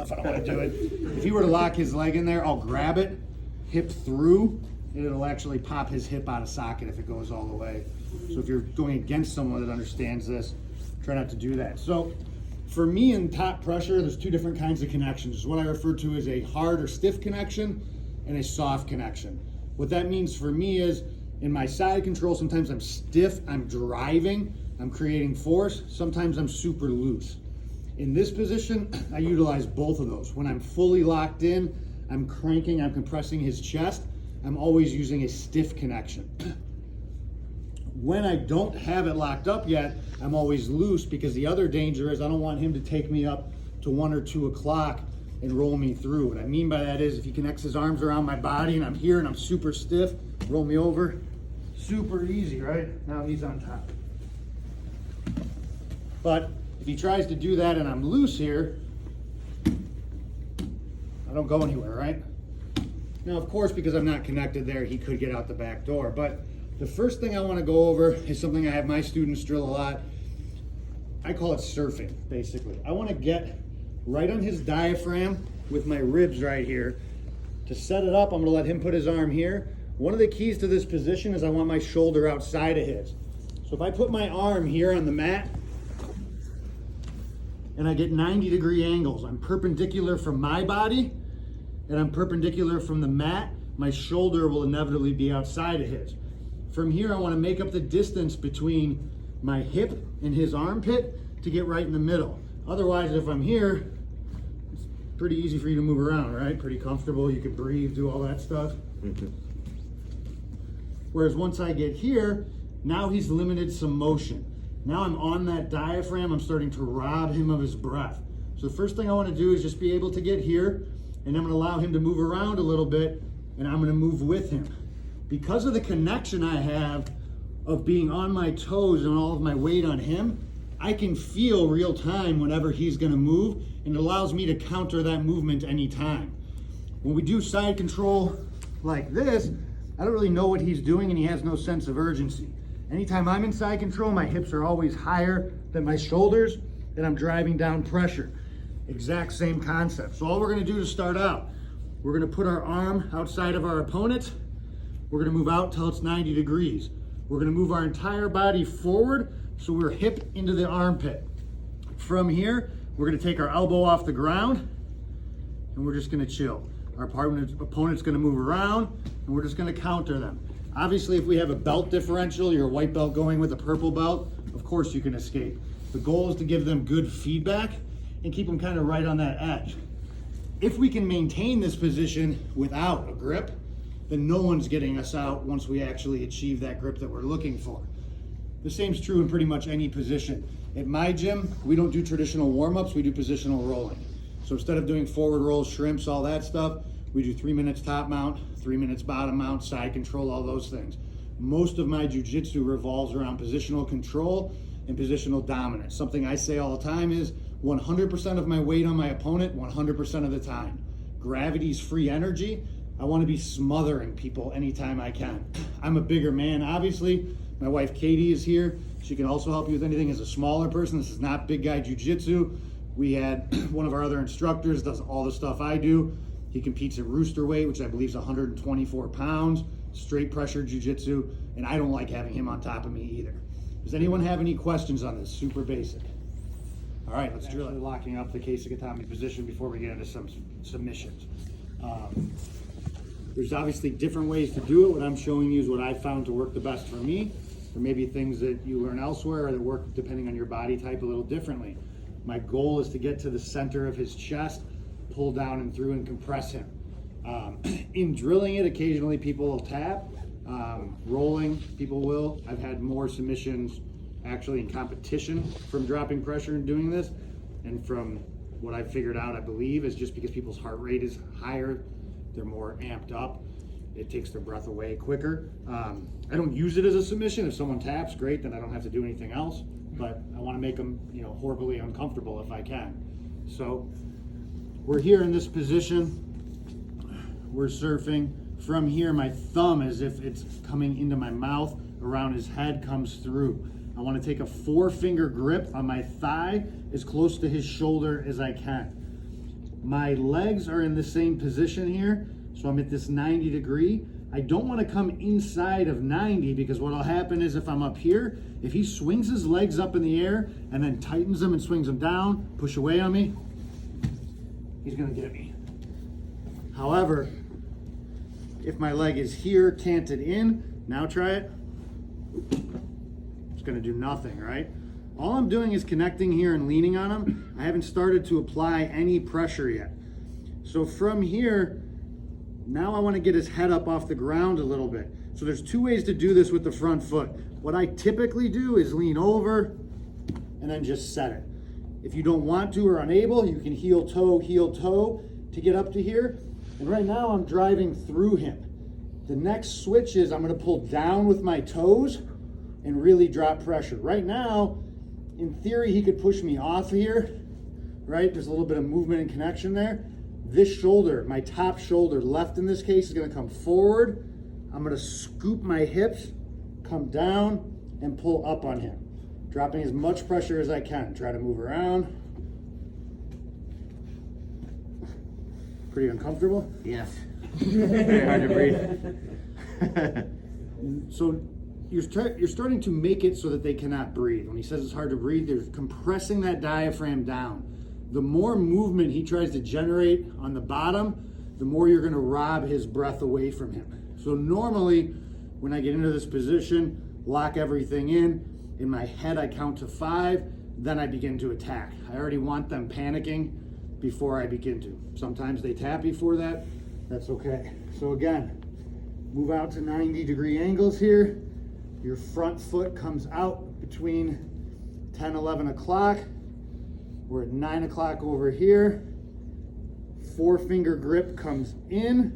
know if I don't want to do it. If he were to lock his leg in there, I'll grab it, hip through, and it'll actually pop his hip out of socket if it goes all the way. So if you're going against someone that understands this, try not to do that. So for me in top pressure, there's two different kinds of connections. There's what I refer to as a hard or stiff connection and a soft connection. What that means for me is in my side control, sometimes I'm stiff, I'm driving, I'm creating force, sometimes I'm super loose. In this position, I utilize both of those. When I'm fully locked in, I'm cranking, I'm compressing his chest, I'm always using a stiff connection. When I don't have it locked up yet, I'm always loose, because the other danger is I don't want him to take me up to 1 or 2 o'clock and roll me through. What I mean by that is if he connects his arms around my body and I'm here and I'm super stiff, roll me over, super easy, right? Now he's on top. But if he tries to do that and I'm loose here, I don't go anywhere, right? Now, of course, because I'm not connected there, he could get out the back door. But the first thing I want to go over is something I have my students drill a lot. I call it surfing, basically. I want to get right on his diaphragm with my ribs right here. To set it up, I'm going to let him put his arm here. One of the keys to this position is I want my shoulder outside of his. So if I put my arm here on the mat, and I get 90-degree angles, I'm perpendicular from my body, and I'm perpendicular from the mat, my shoulder will inevitably be outside of his. From here, I want to make up the distance between my hip and his armpit to get right in the middle. Otherwise, if I'm here, it's pretty easy for you to move around, right? Pretty comfortable, you can breathe, do all that stuff. Whereas once I get here, now he's limited some motion. Now I'm on that diaphragm, I'm starting to rob him of his breath. So the first thing I want to do is just be able to get here, and I'm going to allow him to move around a little bit, and I'm going to move with him. Because of the connection I have of being on my toes and all of my weight on him, I can feel real time whenever he's going to move, and it allows me to counter that movement anytime. When we do side control like this, I don't really know what he's doing and he has no sense of urgency. Anytime I'm in side control, my hips are always higher than my shoulders and I'm driving down pressure. Exact same concept. So all we're going to do to start out, we're going to put our arm outside of our opponent. We're going to move out till it's 90 degrees. We're going to move our entire body forward so we're hip into the armpit. From here, we're going to take our elbow off the ground and we're just going to chill. Our opponent's going to move around and we're just going to counter them. Obviously, if we have a belt differential, you're a white belt going with a purple belt, of course you can escape. The goal is to give them good feedback and keep them kind of right on that edge. If we can maintain this position without a grip, then no one's getting us out once we actually achieve that grip that we're looking for. The same's true in pretty much any position. At my gym, we don't do traditional warm-ups, we do positional rolling. So instead of doing forward rolls, shrimps, all that stuff, we do 3 minutes top mount, 3 minutes bottom mount, side control, all those things. Most of my jiu-jitsu revolves around positional control and positional dominance. Something I say all the time is 100% of my weight on my opponent, 100% of the time. Gravity's free energy. I want to be smothering people anytime I can. I'm a bigger man, obviously. My wife Katie is here. She can also help you with anything as a smaller person. This is not big guy jiu-jitsu. We had one of our other instructors does all the stuff I do. He competes at rooster weight, which I believe is 124 pounds, straight pressure jiu-jitsu, and I don't like having him on top of me either. Does anyone have any questions on this? Super basic. All right, let's drill it. Locking up the Kesa Gatame position before we get into some submissions. There's obviously different ways to do it. What I'm showing you is what I found to work the best for me. There may be things that you learn elsewhere or that work depending on your body type a little differently. My goal is to get to the center of his chest, pull down and through and compress him. In drilling it, occasionally people will tap. Rolling, people will. I've had more submissions actually in competition from dropping pressure and doing this. And from what I've figured out, I believe, is just because people's heart rate is higher, they're more amped up. It takes their breath away quicker. I don't use it as a submission. If someone taps, great, then I don't have to do anything else. But I want to make them, horribly uncomfortable if I can. So we're here in this position. We're surfing. From here, my thumb, as if it's coming into my mouth, around his head, comes through. I want to take a 4-finger grip on my thigh as close to his shoulder as I can. My legs are in the same position here, so I'm at this 90 degree. I don't want to come inside of 90 because what'll happen is if I'm up here, if he swings his legs up in the air and then tightens them and swings them down, push away on me, he's gonna get me. However, if my leg is here, canted in, now try it, it's gonna do nothing, right? All I'm doing is connecting here and leaning on him. I haven't started to apply any pressure yet. So from here, now I want to get his head up off the ground a little bit. So there's two ways to do this with the front foot. What I typically do is lean over and then just set it. If you don't want to or unable, you can heel toe to get up to here. And right now I'm driving through him. The next switch is I'm going to pull down with my toes and really drop pressure. Right now, in theory, he could push me off here, right? There's a little bit of movement and connection there. This shoulder, my top shoulder, left in this case, is gonna come forward. I'm gonna scoop my hips, come down, and pull up on him. Dropping as much pressure as I can. Try to move around. Pretty uncomfortable? Yes. Very hard to breathe. So you're starting to make it so that they cannot breathe. When he says it's hard to breathe, they're compressing that diaphragm down. The more movement he tries to generate on the bottom, the more you're gonna rob his breath away from him. So normally, when I get into this position, lock everything in my head I count to 5, then I begin to attack. I already want them panicking before I begin to. Sometimes they tap before that, that's okay. So again, move out to 90 degree angles here. Your front foot comes out between 10, 11 o'clock. We're at 9 o'clock over here. 4-finger grip comes in.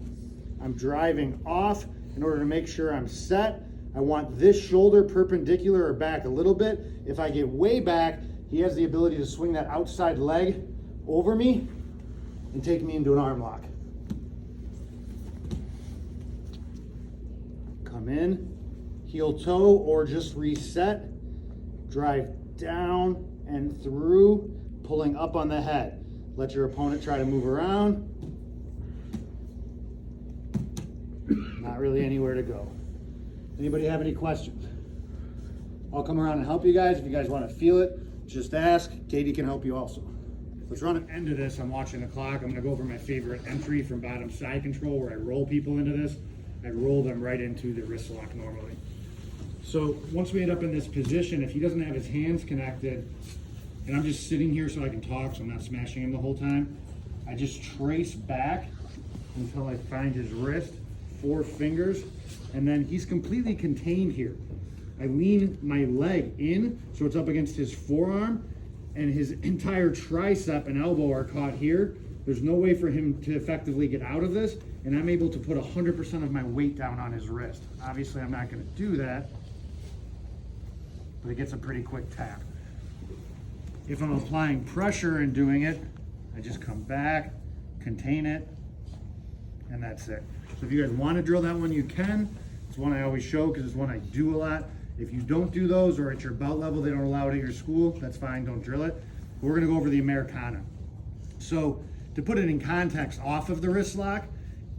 I'm driving off in order to make sure I'm set. I want this shoulder perpendicular or back a little bit. If I get way back, he has the ability to swing that outside leg over me and take me into an arm lock. Come in, heel toe, or just reset. Drive down and through, pulling up on the head. Let your opponent try to move around. Not really anywhere to go. Anybody have any questions? I'll come around and help you guys. If you guys want to feel it, just ask. Katie can help you also. Let's run an end of this. I'm watching the clock. I'm going to go over my favorite entry from bottom side control where I roll people into this. I roll them right into the wrist lock normally. So once we end up in this position, if he doesn't have his hands connected, and I'm just sitting here so I can talk, so I'm not smashing him the whole time, I just trace back until I find his wrist, 4 fingers, and then he's completely contained here. I lean my leg in so it's up against his forearm, and his entire tricep and elbow are caught here. There's no way for him to effectively get out of this, and I'm able to put 100% of my weight down on his wrist. Obviously, I'm not going to do that, but it gets a pretty quick tap. If I'm applying pressure and doing it, I just come back, contain it, and that's it. So if you guys want to drill that one, you can. It's one I always show because it's one I do a lot. If you don't do those, or at your belt level they don't allow it at your school, that's fine, don't drill it. But we're going to go over the Americana. So to put it in context off of the wrist lock,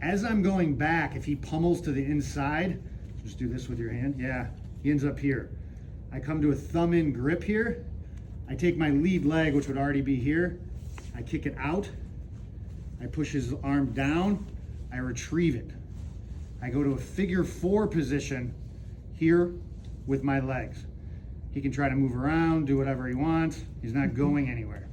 as I'm going back, if he pummels to the inside, just do this with your hand, yeah, he ends up here. I come to a thumb in grip here. I take my lead leg, which would already be here. I kick it out. I push his arm down. I retrieve it. I go to a figure 4 position here with my legs. He can try to move around, do whatever he wants. He's not going anywhere.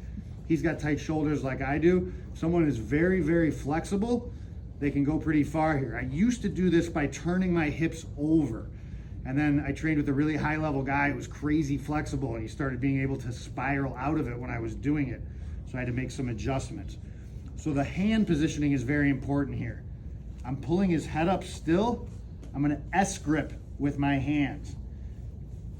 He's got tight shoulders like I do. Someone is very, very flexible, they can go pretty far here. I used to do this by turning my hips over. And then I trained with a really high level guy who was crazy flexible, and he started being able to spiral out of it when I was doing it. So I had to make some adjustments. So the hand positioning is very important here. I'm pulling his head up still. I'm gonna S grip with my hands.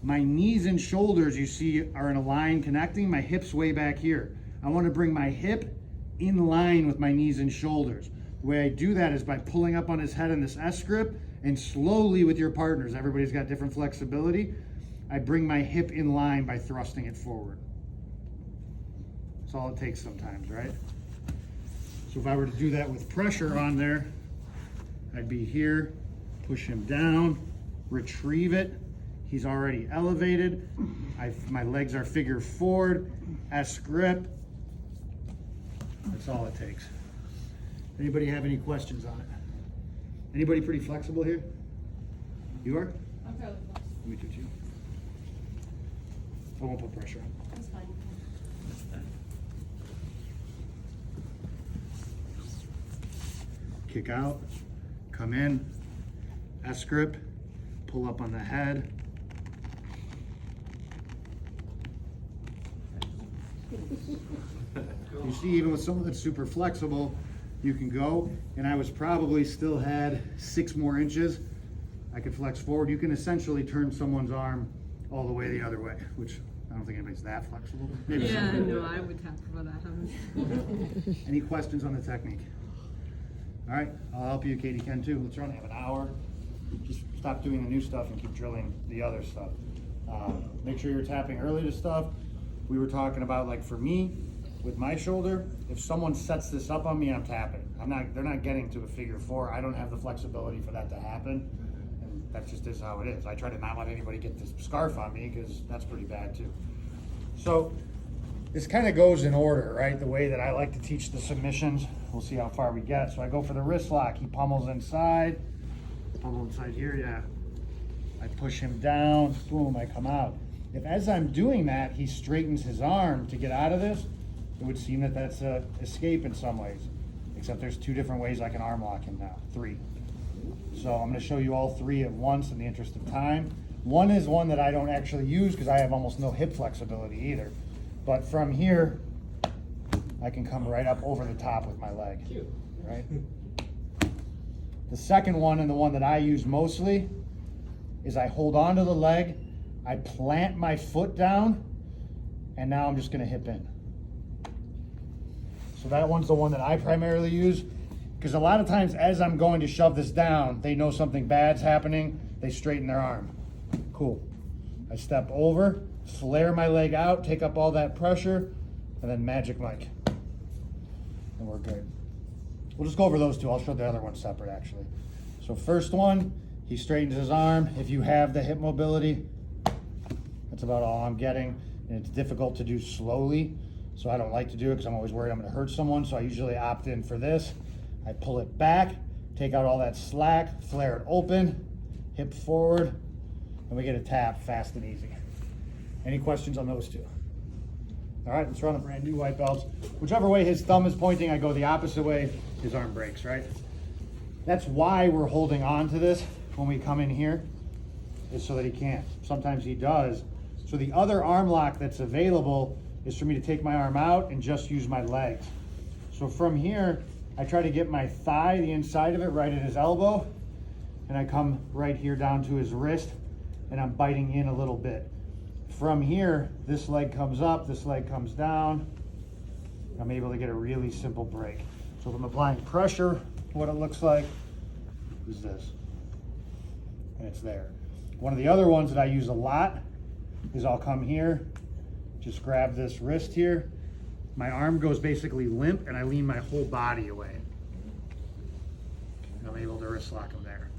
My knees and shoulders, you see, are in a line connecting. My hips way back here. I wanna bring my hip in line with my knees and shoulders. The way I do that is by pulling up on his head in this S grip, and slowly with your partners, everybody's got different flexibility, I bring my hip in line by thrusting it forward. That's all it takes sometimes, right? So if I were to do that with pressure on there, I'd be here, push him down, retrieve it. He's already elevated. My legs are figure forward, S grip. That's all it takes. Anybody have any questions on it? Anybody pretty flexible here? You are? I'm fairly flexible. Let me teach you. I won't put pressure on. That's fine. Kick out, come in, S grip, pull up on the head. You see, even with someone that's super flexible, you can go, and I was probably still had 6 more inches. I could flex forward. You can essentially turn someone's arm all the way the other way, which I don't think anybody's that flexible. Maybe Yeah, some. no, I would have for that. Any questions on the technique? All right, I'll help you, Katie can too. Let's run, have an hour. Just stop doing the new stuff and keep drilling the other stuff. Make sure you're tapping early to stuff. We were talking about, like, for me, with my shoulder, if someone sets this up on me, I'm tapping. They're not getting to a figure 4. I don't have the flexibility for that to happen. And that just is how it is. I try to not let anybody get this scarf on me because that's pretty bad too. So this kind of goes in order, right? The way that I like to teach the submissions. We'll see how far we get. So I go for the wrist lock. He pummels inside. Pummel inside here, yeah. I push him down. Boom, I come out. If as I'm doing that, he straightens his arm to get out of this, it would seem that that's a escape in some ways. Except there's 2 different ways I can arm lock him now. 3. So I'm going to show you all 3 at once in the interest of time. One is one that I don't actually use because I have almost no hip flexibility either. But from here, I can come right up over the top with my leg. Right? The second one, and the one that I use mostly, is I hold onto the leg, I plant my foot down, and now I'm just going to hip in. So that one's the one that I primarily use, because a lot of times as I'm going to shove this down, they know something bad's happening, they straighten their arm. Cool. I step over, flare my leg out, take up all that pressure, and then magic Mike. And we're good. We'll just go over those 2. I'll show the other one separate actually. So first one, he straightens his arm. If you have the hip mobility, that's about all I'm getting. And it's difficult to do slowly, so I don't like to do it because I'm always worried I'm going to hurt someone. So I usually opt in for this. I pull it back, take out all that slack, flare it open, hip forward, and we get a tap fast and easy. Any questions on those 2? All right, let's run the brand new white belts. Whichever way his thumb is pointing, I go the opposite way, his arm breaks, right? That's why we're holding on to this when we come in here, is so that he can't. Sometimes he does. So the other arm lock that's available is for me to take my arm out and just use my legs. So from here, I try to get my thigh, the inside of it, right at his elbow, and I come right here down to his wrist, and I'm biting in a little bit. From here, this leg comes up, this leg comes down. I'm able to get a really simple break. So if I'm applying pressure, what it looks like is this, and it's there. One of the other ones that I use a lot is I'll come here, just grab this wrist here. My arm goes basically limp and I lean my whole body away. And I'm able to wrist lock him there.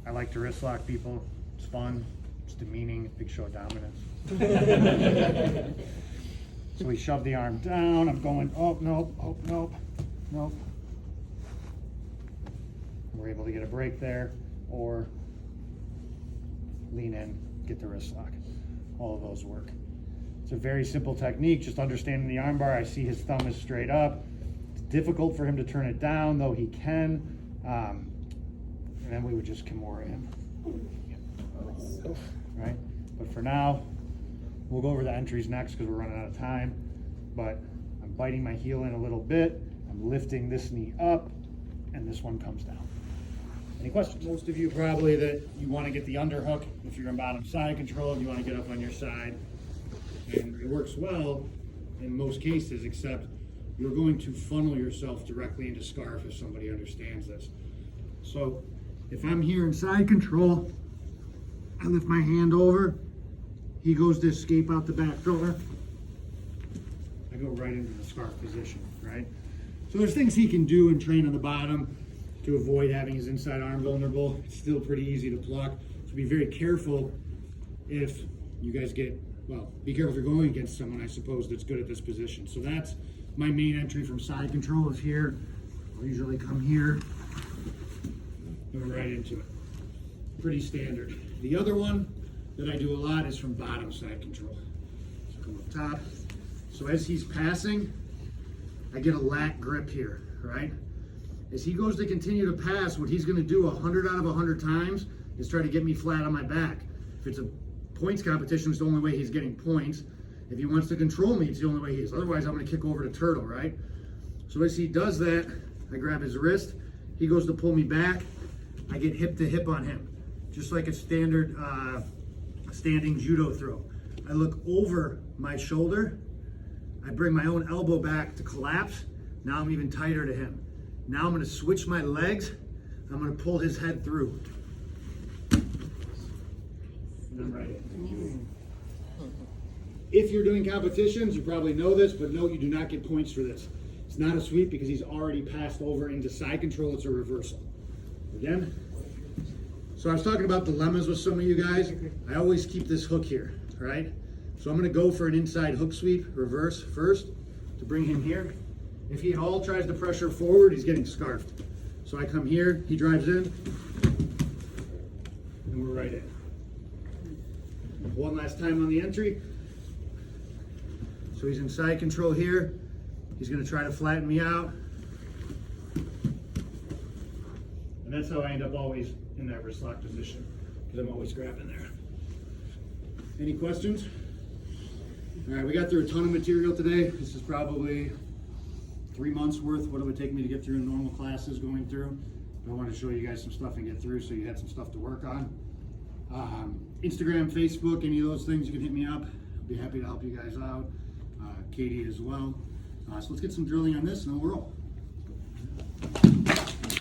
I like to wrist lock people. It's fun, it's demeaning, big show of dominance. So we shove the arm down. I'm going, oh, nope, oh, nope, nope. We're able to get a break there, or lean in, get the wrist lock. All of those work. It's a very simple technique, just understanding the arm bar. I see his thumb is straight up. It's difficult for him to turn it down, though he can. And then we would just kimura him. Right? But for now, we'll go over the entries next because we're running out of time. But I'm biting my heel in a little bit. I'm lifting this knee up, and this one comes down. Any questions? Most of you probably that you want to get the underhook. If you're in bottom side control, you want to get up on your side. And it works well in most cases, except you're going to funnel yourself directly into scarf if somebody understands this. So if I'm here in side control, I lift my hand over, he goes to escape out the back door, I go right into the scarf position, right? So there's things he can do and train on the bottom to avoid having his inside arm vulnerable. It's still pretty easy to pluck. So be very careful if you guys get, well, be careful if you're going against someone, I suppose, that's good at this position. So that's my main entry from side control is here. I'll usually come here and we're right into it. Pretty standard. The other one that I do a lot is from bottom side control. So come up top. So as he's passing, I get a lat grip here, right? As he goes to continue to pass, what he's gonna do 100 out of 100 times is try to get me flat on my back. If it's a points competition, it's the only way he's getting points. If he wants to control me, it's the only way he is. Otherwise, I'm gonna kick over to turtle, right? So as he does that, I grab his wrist, he goes to pull me back, I get hip to hip on him, just like a standard standing judo throw. I look over my shoulder, I bring my own elbow back to collapse. Now I'm even tighter to him. Now I'm gonna switch my legs. I'm gonna pull his head through. And I'm right in. If you're doing competitions, you probably know this, but note you do not get points for this. It's not a sweep because he's already passed over into side control. It's a reversal. Again. So I was talking about dilemmas with some of you guys. I always keep this hook here, right? So I'm gonna go for an inside hook sweep, reverse first, to bring him here. If he at all tries to pressure forward, he's getting scarfed. So I come here, he drives in, and we're right in. One last time on the entry. So he's in side control here. He's gonna try to flatten me out. And that's how I end up always in that wrist lock position, because I'm always grabbing there. Any questions? All right, we got through a ton of material today. This is probably 3 months worth what it would take me to get through normal classes going through. I wanted to show you guys some stuff and get through so you had some stuff to work on. Instagram, Facebook, any of those things, you can hit me up. I'll be happy to help you guys out. Katie as well. So let's get some drilling on this and then we'll roll.